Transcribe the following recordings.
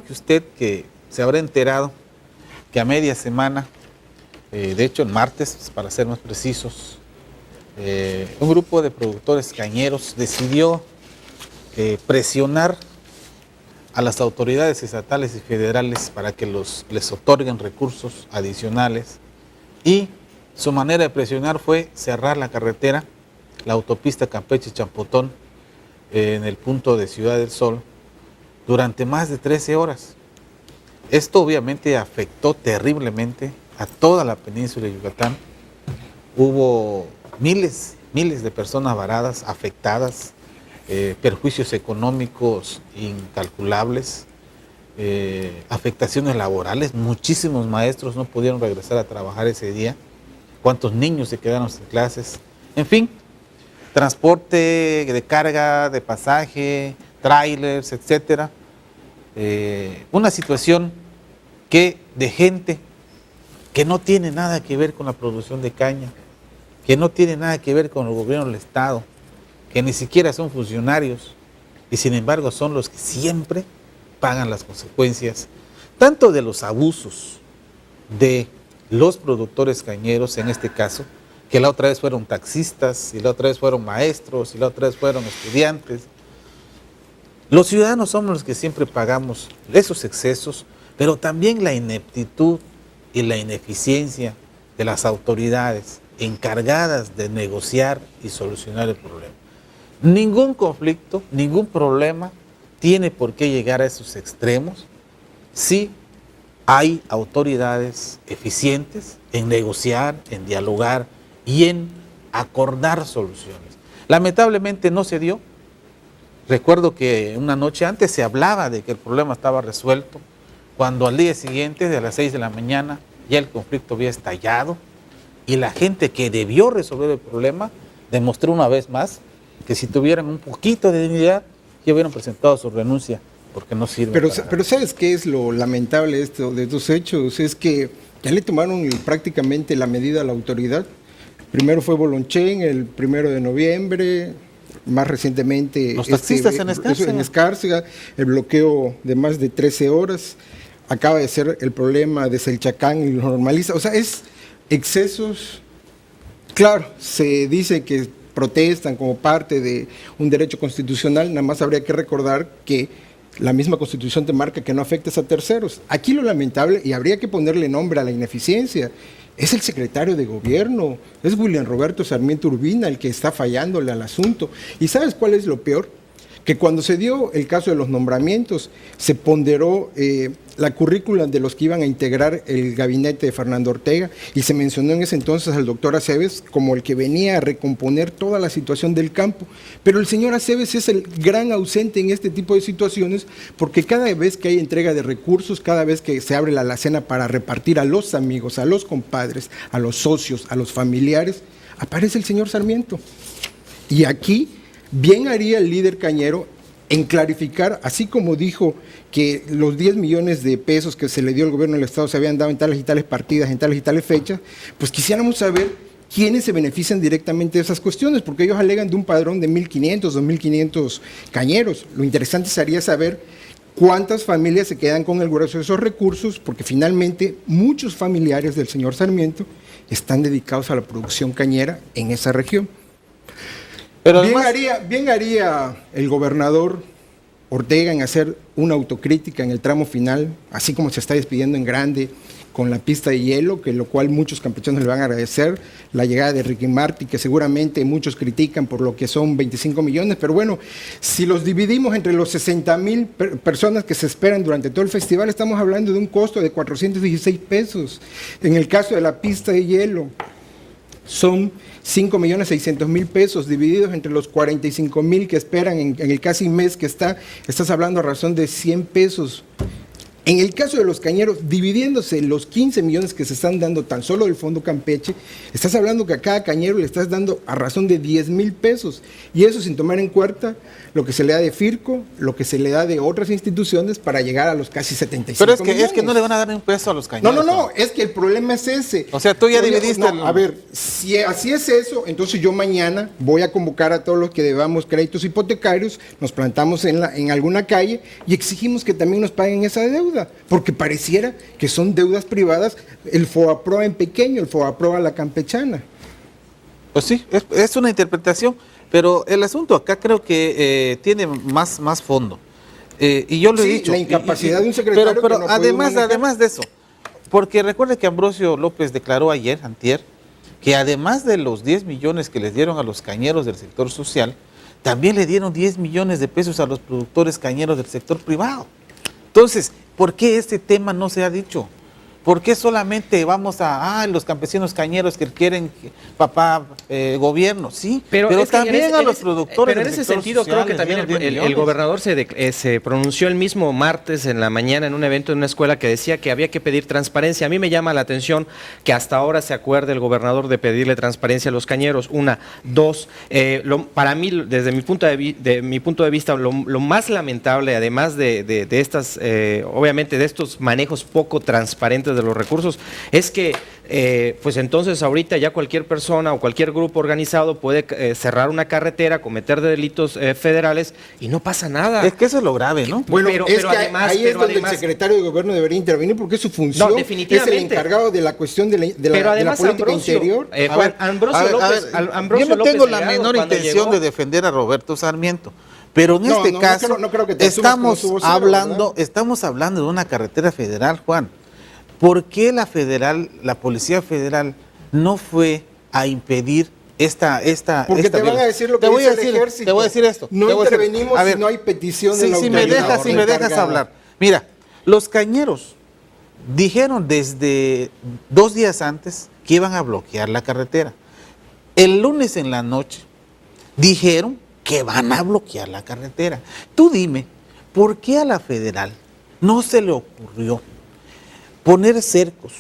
Que usted que se habrá enterado que a media semana, de hecho el martes, para ser más precisos, un grupo de productores cañeros decidió presionar a las autoridades estatales y federales para que les otorguen recursos adicionales, y su manera de presionar fue cerrar la carretera, la autopista Campeche-Champotón, en el punto de Ciudad del Sol, durante más de 13 horas. Esto obviamente afectó terriblemente a toda la península de Yucatán. Hubo miles de personas varadas, afectadas, perjuicios económicos incalculables, afectaciones laborales. Muchísimos maestros no pudieron regresar a trabajar ese día. ¿Cuántos niños se quedaron sin clases? En fin, transporte de carga, de pasaje, trailers, etcétera. Una situación de gente que no tiene nada que ver con la producción de caña, que no tiene nada que ver con el gobierno del Estado, que ni siquiera son funcionarios, y sin embargo son los que siempre pagan las consecuencias, tanto de los abusos de los productores cañeros, en este caso, que la otra vez fueron taxistas, y la otra vez fueron maestros, y la otra vez fueron estudiantes. Los ciudadanos somos los que siempre pagamos esos excesos, pero también la ineptitud y la ineficiencia de las autoridades encargadas de negociar y solucionar el problema. Ningún conflicto, ningún problema tiene por qué llegar a esos extremos si hay autoridades eficientes en negociar, en dialogar y en acordar soluciones. Lamentablemente no se dio. Recuerdo que una noche antes se hablaba de que el problema estaba resuelto, cuando al día siguiente, de las 6 de la mañana, ya el conflicto había estallado, y la gente que debió resolver el problema demostró una vez más que si tuvieran un poquito de dignidad, ya hubieran presentado su renuncia, porque no sirve. Pero ¿sabes qué es lo lamentable de estos hechos? Es que ya le tomaron prácticamente la medida a la autoridad. Primero fue Bolonchen, el 1 de noviembre, más recientemente los taxistas en Escárcega, el bloqueo de más de 13 horas, acaba de ser el problema de Selchacán y los normalistas. O sea, es excesos. Claro, se dice que protestan como parte de un derecho constitucional, nada más habría que recordar que la misma Constitución te marca que no afectes a terceros. Aquí lo lamentable, y habría que ponerle nombre a la ineficiencia, es el secretario de gobierno, es William Roberto Sarmiento Urbina el que está fallándole al asunto. ¿Y sabes cuál es lo peor? Que cuando se dio el caso de los nombramientos, se ponderó la currícula de los que iban a integrar el gabinete de Fernando Ortega, y se mencionó en ese entonces al doctor Aceves como el que venía a recomponer toda la situación del campo. Pero el señor Aceves es el gran ausente en este tipo de situaciones, porque cada vez que hay entrega de recursos, cada vez que se abre la alacena para repartir a los amigos, a los compadres, a los socios, a los familiares, aparece el señor Sarmiento. Y aquí bien haría el líder cañero en clarificar, así como dijo que los 10 millones de pesos que se le dio al gobierno del Estado se habían dado en tales y tales partidas, en tales y tales fechas, pues quisiéramos saber quiénes se benefician directamente de esas cuestiones, porque ellos alegan de un padrón de 1.500, 2.500 cañeros. Lo interesante sería saber cuántas familias se quedan con el grueso de esos recursos, porque finalmente muchos familiares del señor Sarmiento están dedicados a la producción cañera en esa región. Pero además, bien haría el gobernador Ortega en hacer una autocrítica en el tramo final, así como se está despidiendo en grande con la pista de hielo, que lo cual muchos campechanos le van a agradecer, la llegada de Ricky Martin, que seguramente muchos critican por lo que son 25 millones, pero bueno, si los dividimos entre los 60,000 personas que se esperan durante todo el festival, estamos hablando de un costo de 416 pesos. En el caso de la pista de hielo, son 5.600.000 pesos divididos entre los 45,000 que esperan en el casi mes que estás hablando a razón de 100 pesos. En el caso de los cañeros, dividiéndose los 15 millones que se están dando tan solo del Fondo Campeche, estás hablando que a cada cañero le estás dando a razón de 10,000 pesos. Y eso sin tomar en cuenta lo que se le da de FIRCO, lo que se le da de otras instituciones para llegar a los casi 75 Pero millones. es que no le van a dar ni un peso a los cañeros. No, es que el problema es ese. O sea, tú ya dividiste. A ver, si así es eso, entonces yo mañana voy a convocar a todos los que debamos créditos hipotecarios, nos plantamos en alguna calle y exigimos que también nos paguen esa deuda, porque pareciera que son deudas privadas, el FOAPROA en pequeño, el FOAPROA a la campechana. Pues sí, es una interpretación, pero el asunto acá creo que tiene más fondo. Y yo lo he dicho. La incapacidad de un secretario. Pero que no además de eso, porque recuerde que Ambrosio López declaró antier, que además de los 10 millones que les dieron a los cañeros del sector social, también le dieron 10 millones de pesos a los productores cañeros del sector privado. Entonces, ¿por qué este tema no se ha dicho? ¿Por qué solamente vamos a los campesinos cañeros que quieren gobierno? Sí, pero también a los productores. Pero en ese sentido creo que también el gobernador se pronunció el mismo martes en la mañana en un evento en una escuela que decía que había que pedir transparencia. A mí me llama la atención que hasta ahora se acuerde el gobernador de pedirle transparencia a los cañeros. Una, dos, para mí, desde mi punto de vista, lo más lamentable, además de estas, obviamente de estos manejos poco transparentes de los recursos, es que pues entonces ahorita ya cualquier persona o cualquier grupo organizado puede cerrar una carretera, cometer delitos federales y no pasa nada. Es que eso es lo grave, ¿no? Bueno, pero además, ahí es donde el secretario de gobierno debería intervenir, porque es su función. No, definitivamente. Es el encargado de la cuestión de la política interior. Yo no tengo la menor intención de defender a Roberto Sarmiento, pero en este caso no creo que te estamos hablando de una carretera federal, Juan. ¿Por qué la Policía Federal no fue a impedir esta Porque te van a decir lo que dice el ejército. Te voy a decir esto. No intervenimos si no hay petición de la autoridad. Si me dejas hablar. Mira, los cañeros dijeron desde 2 días antes que iban a bloquear la carretera. El lunes en la noche dijeron que van a bloquear la carretera. Tú dime, ¿por qué a la federal no se le ocurrió poner cercos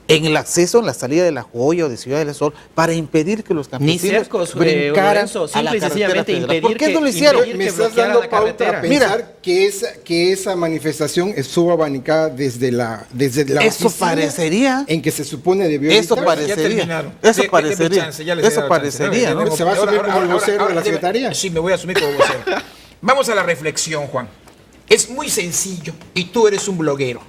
en el acceso, en la salida de La Joya o de Ciudad del Sol, para impedir que los campesinos brincaran a la carretera federal? ¿Por qué no lo hicieron? Me estás dando pauta a pensar que esa manifestación estuvo abanicada desde la eso parecería. En que se supone debió evitar. Eso parecería. Eso parecería, ¿no? ¿Se va a asumir como el vocero de la Secretaría? Sí, me voy a asumir como vocero. Vamos a la reflexión, Juan. Es muy sencillo y tú eres un bloguero.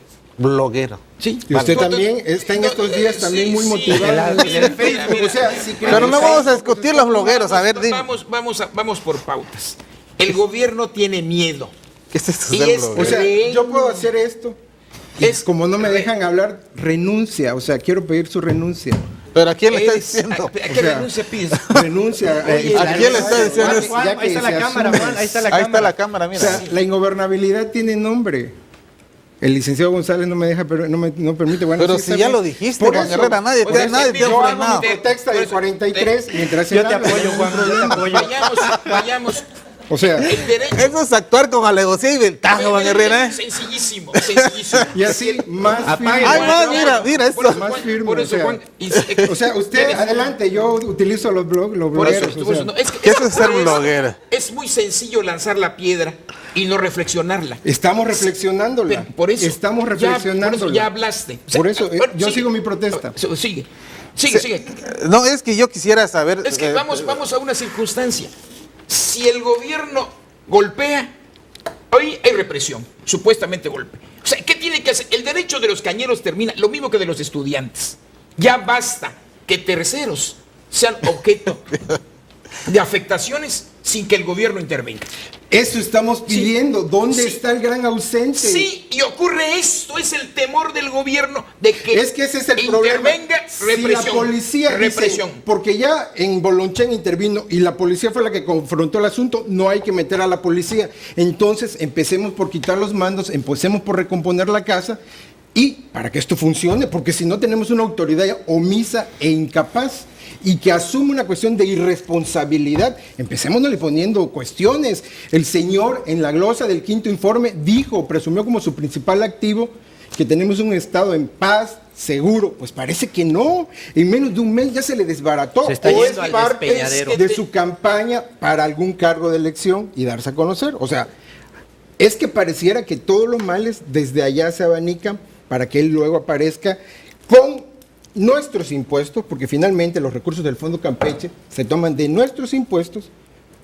Sí, y usted también está en estos días también muy motivado. O sea, pero no vamos a discutir los blogueros, a ver, dime. Vamos por pautas. El gobierno tiene miedo. ¿Qué es esto? O sea, yo puedo hacer esto. Como no me dejan hablar, renuncia. O sea, quiero pedir su renuncia. ¿Pero a quién le está diciendo? ¿A qué renuncia pides? Renuncia. ¿A quién le está diciendo eso? Ahí está la cámara, Juan. Ahí está la cámara, mira. O sea, la ingobernabilidad tiene nombre. El licenciado González no me deja, pero no permite. Bueno, pero si ya lo dijiste, Juan Herrera, nadie te ha frenado. Texto del 43, mientras yo te apoyo, Juan, yo te apoyo. Vayamos. O sea, eso es actuar con alevosía y ventaja, Juan Herrera. Sencillísimo. Y así más firme. Mira esto. Más firme. Por eso, Juan. O sea, usted adelante, yo utilizo los blogueros. Por eso es ser bloguera. Es muy sencillo lanzar la piedra y no reflexionarla. Estamos reflexionándola. Por eso. Estamos reflexionándola. Ya hablaste. O sea, por eso, yo sigo mi protesta. Sigue. No, es que yo quisiera saber. Es que vamos a una circunstancia. Si el gobierno golpea, hoy hay represión, supuestamente golpe. O sea, ¿qué tiene que hacer? El derecho de los cañeros termina, lo mismo que de los estudiantes. Ya basta que terceros sean objeto de afectaciones sin que el gobierno intervenga. Eso estamos pidiendo. ¿Dónde está el gran ausente? Sí, y ocurre esto, es el temor del gobierno de que ese es el problema. Represión, si la policía represión. Dice, porque ya en Bolonchén intervino y la policía fue la que confrontó el asunto, no hay que meter a la policía. Entonces empecemos por quitar los mandos, empecemos por recomponer la casa Y para que esto funcione, porque si no tenemos una autoridad omisa e incapaz y que asume una cuestión de irresponsabilidad, empecémosle poniendo cuestiones. El señor en la glosa del quinto informe presumió como su principal activo que tenemos un estado en paz, seguro. Pues parece que no. En menos de un mes ya se le desbarató. Se está o yendo es al parte despeñadero de su campaña para algún cargo de elección y darse a conocer. O sea, es que pareciera que todos los males desde allá se abanican para que él luego aparezca con nuestros impuestos, porque finalmente los recursos del Fondo Campeche se toman de nuestros impuestos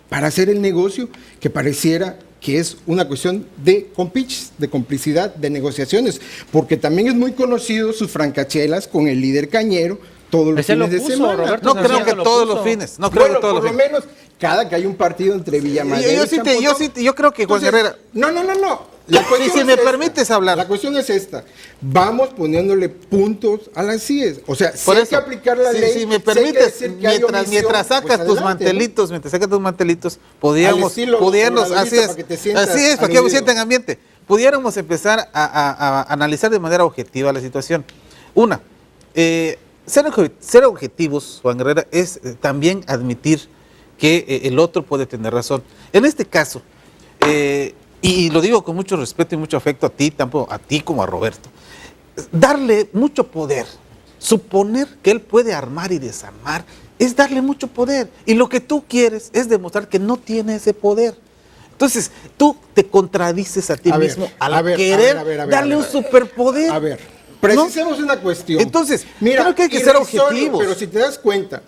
para hacer el negocio que pareciera que es una cuestión de compiches, de complicidad, de negociaciones, porque también es muy conocido sus francachelas con el líder cañero todos los fines de semana. Roberto No creo Santiago que lo todos puso. los fines. No creo que todos por los lo fines. menos cada que hay un partido entre Villamadero y Champotón. Yo creo que Juan Entonces, Herrera. No. La cuestión si es me esta. permites hablar. La cuestión es esta. Vamos poniéndole puntos a las CIES. O sea, si Por hay eso, que aplicar la ley. si me si hay que permites, decir que hay mientras omisión, sacas pues tus adelante, mantelitos, podíamos, Al estilo así obradorista, es, para que te sientas para que me aludido. sienta en ambiente, pudiéramos empezar a analizar de manera objetiva la situación. Una, ser objetivos, Juan Herrera, es también admitir que el otro puede tener razón. En este caso, y lo digo con mucho respeto y mucho afecto a ti como a Roberto, darle mucho poder, suponer que él puede armar y desarmar, es darle mucho poder. Y lo que tú quieres es demostrar que no tiene ese poder. Entonces, tú te contradices a ti mismo al querer darle un superpoder. A ver, precisemos una cuestión. Entonces, mira, creo que hay que ser irrisorio, objetivos. Pero si te das cuenta,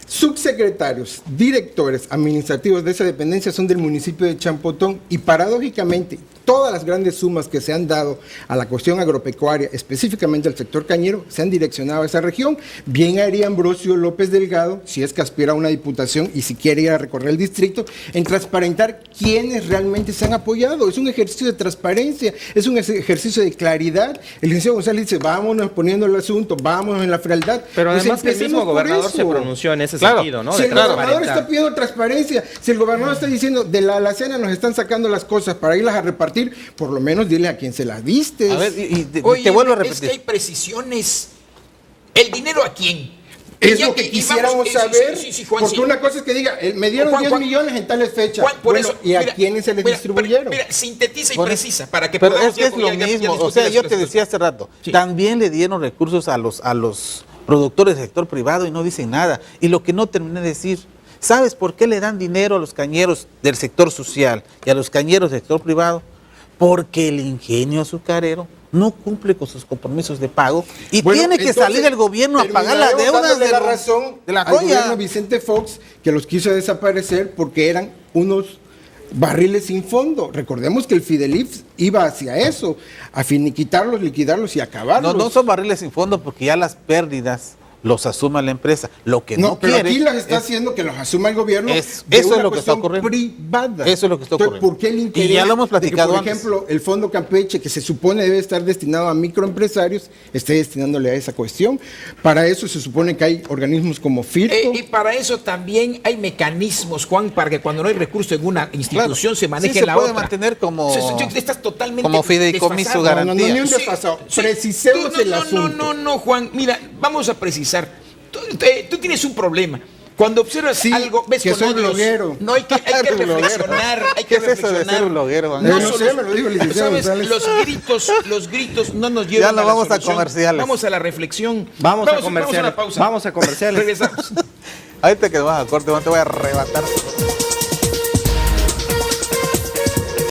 subsecretarios, directores administrativos de esa dependencia son del municipio de Champotón y paradójicamente todas las grandes sumas que se han dado a la cuestión agropecuaria, específicamente al sector cañero, se han direccionado a esa región. Bien haría Ambrosio López Delgado, si es que aspira a una diputación y si quiere ir a recorrer el distrito, en transparentar quiénes realmente se han apoyado. Es un ejercicio de transparencia, es un ejercicio de claridad. El licenciado González dice, vámonos poniendo el asunto, vámonos en la frialdad. Pero Pues además que el mismo empecemos por gobernador eso. se pronunció en ese Claro. sentido, ¿no? Si De el gobernador transparentar. está pidiendo transparencia, si el gobernador está diciendo de la alacena nos están sacando las cosas para irlas a repartir, por lo menos dile a quién se las diste. A ver, y te Oye, vuelvo a es que repetir. hay precisiones. ¿El dinero a quién? Es Ya lo que y quisiéramos vamos- saber, Juan, porque sí. una cosa es que diga, me dieron Juan, 10 Juan, millones en tales fechas. Juan, por Bueno, eso, ¿y a mira, quiénes se les mira, distribuyeron? Mira, sintetiza y Bueno, precisa para que pero podamos es que es ya- lo ya- ya mismo, o discutir sea, las yo te cosas. decía hace rato, Sí. también le dieron recursos a los productores del sector privado y no dicen nada. Y lo que no terminé de decir, ¿sabes por qué le dan dinero a los cañeros del sector social y a los cañeros del sector privado? Porque el ingenio azucarero no cumple con sus compromisos de pago y Bueno, tiene que entonces, salir el gobierno a pagar las terminaremos deudas dándole la razón de la al gobierno joya. Vicente Fox, que los quiso desaparecer porque eran unos barriles sin fondo. Recordemos que el Fidelif iba hacia eso, a finiquitarlos, liquidarlos y acabarlos. No son barriles sin fondo porque ya las pérdidas los asuma la empresa. Lo que no, pero quiere aquí las está es- haciendo que los asuma el gobierno. Eso de es una lo que está cuestión ocurriendo. privada. Eso es lo que está Entonces, ocurriendo. ¿por qué el interés Y ya lo hemos de que, platicado por antes. ejemplo, el Fondo Campeche, que se supone debe estar destinado a microempresarios, esté destinándole a esa cuestión? Para eso se supone que hay organismos como FIRTO. Y para eso también hay mecanismos, Juan, para que cuando no hay recurso en una institución Claro. se maneje Sí, se la puede otra. mantener como- Estás totalmente como fideicomiso desfasado. garantía. No, ni un Sí, desfasado. sí. Precisemos Tú- el asunto. No, Juan, mira, vamos a precisar. Tú tienes un problema. Cuando observas Sí, algo, ves que con soy odios. bloguero. No, hay que Bloguero. reflexionar. Hay ¿Qué que es eso de reflexionar. ser bloguero, Juan? No son sé, me lo dijo el licenciado ¿Sabes? González. Los gritos no nos llevan Ya no a la vamos a solución. comerciales. Vamos a la reflexión. Vamos a una comerciales. pausa. Vamos a comerciales. Regresamos. Ahorita que vamos a corte, te voy a arrebatar.